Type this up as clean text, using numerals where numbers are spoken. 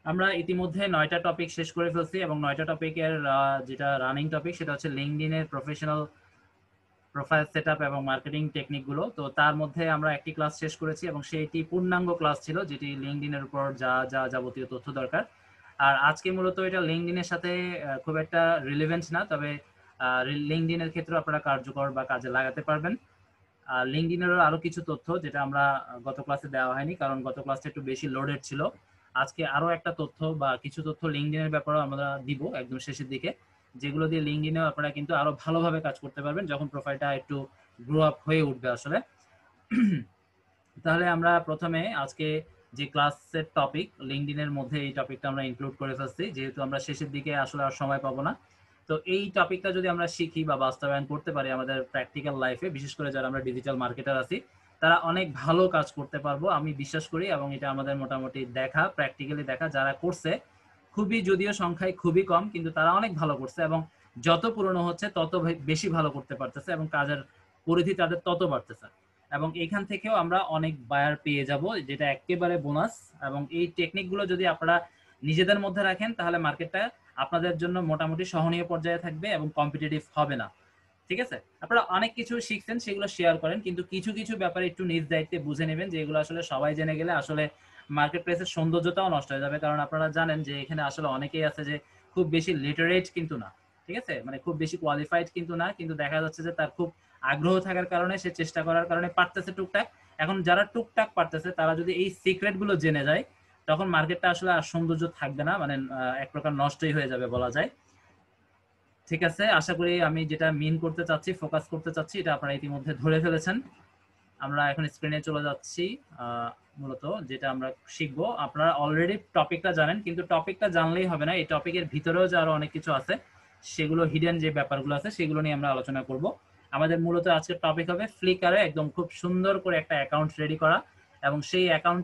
আমরা ইতিমধ্যে ৯টা টপিক শেষ করে ফেলছি এবং ৯টা টপিকের যেটা রানিং টপিক সেটা হচ্ছে লিঙ্কডইনের প্রফেশনাল প্রোফাইল সেটআপ এবং মার্কেটিং টেকনিক গুলো। তো তার মধ্যে আমরা একটি ক্লাস শেষ করেছি এবং সেটি পূর্ণাঙ্গ ক্লাস ছিল, যেটি লিঙ্কডইনের উপর যা যা যাবতীয় তথ্য দরকার। আর আজকে মূলত এটা লিঙ্কডইনের সাথে খুব একটা রিলেভেন্ট না, তবে লিঙ্কডইনের ক্ষেত্রে আপনারা কার্যকর বা কাজে লাগাতে পারবেন। লিঙ্কডইনেরও আরো কিছু তথ্য যেটা আমরা গত ক্লাসে দেওয়া হয়নি, কারণ গত ক্লাসটা একটু বেশি লোডেড ছিল। আজকে আরো একটা তথ্য বা কিছু তথ্য লিঙ্কডইনের ব্যাপারেও আমরা দিব একদম শেষের দিকে, যেগুলো দিয়ে লিঙ্কডইনেও আপনারা কিন্তু আরো ভালোভাবে কাজ করতে পারবেন যখন প্রোফাইলটা একটু গ্রো আপ হয়ে উঠবে আসলে। তাহলে আমরা প্রথমে আজকে যে ক্লাসের টপিক লিঙ্কডইনের মধ্যে এই টপিকটা আমরা ইনক্লুড করে ফেলছি, যেহেতু আমরা শেষের দিকে আসলে আর সময় পাবো না। তো এই টপিকটা যদি আমরা শিখি বা বাস্তবায়ন করতে পারি আমাদের প্র্যাকটিক্যাল লাইফে, বিশেষ করে যারা আমরা ডিজিটাল মার্কেটার আছি, তারা অনেক ভালো কাজ করতে পারবো আমি বিশ্বাস করি। এবং এটা আমাদের মোটামুটি দেখা, প্র্যাকটিক্যালি দেখা, যারা করছে খুবই, যদিও সংখ্যায় খুবই কম, কিন্তু তারা অনেক ভালো করছে এবং যত পুরনো হচ্ছে তত বেশি ভালো করতে পারতেছে এবং কাজের পরিধি তাদের তত বাড়তেছে। এবং এখান থেকেও আমরা অনেক বায়ার পেয়ে যাব, যেটা একেবারে বোনাস। এবং এই টেকনিকগুলো যদি আপনারা নিজেদের মধ্যে রাখেন তাহলে মার্কেটটা আপনাদের জন্য মোটামুটি সহনীয় পর্যায়ে থাকবে এবং কম্পিটিটিভ হবে না। ঠিক আছে, আপনারা অনেক কিছু শিখছেন, সেগুলো শেয়ার করেন, কিন্তু কিছু কিছু ব্যাপারে একটু নিজ দায়িত্বে বুঝে নেবেন, যে এগুলো আসলে সবাই জেনে গেলে আসলে মার্কেট প্লেসের সৌন্দর্যটাও নষ্ট হয়ে যাবে। কারণ আপনারা জানেন যে এখানে আসলে অনেকেই আছে যে খুব বেশি লিটারেট কিন্তু না, ঠিক আছে, মানে খুব বেশি কোয়ালিফাইড কিন্তু না, কিন্তু দেখা যাচ্ছে যে তার খুব আগ্রহ থাকার কারণে, সে চেষ্টা করার কারণে পারতেছে টুকটাক। এখন যারা টুকটাক পারতেছে তারা যদি এই সিক্রেট গুলো জেনে যায়, তখন মার্কেটটা আসলে আর সৌন্দর্য থাকবে না, মানে এক প্রকার নষ্টই হয়ে যাবে বলা যায়। ঠিক আছে, আশা করি আমি যেটা মিন করতে চাচ্ছি, ফোকাস করতে চাচ্ছি, এটা আপনারা ইতিমধ্যে ধরে ফেলেছেন। আমরা এখন স্ক্রিনে চলে যাচ্ছি। মূলত যেটা আমরা শিখবো, আপনারা অলরেডি টপিকটা জানেন, কিন্তু টপিকটা জানলেই হবে না, এই টপিকের ভিতরেও যে আরো অনেক কিছু আছে, সেগুলো হিডেন যে ব্যাপারগুলো আছে সেগুলো নিয়ে আমরা আলোচনা করব। আমাদের মূলত আজকের টপিক হবে ফ্লিকারে একদম খুব সুন্দর করে একটা অ্যাকাউন্ট রেডি করা এবং সেই অ্যাকাউন্ট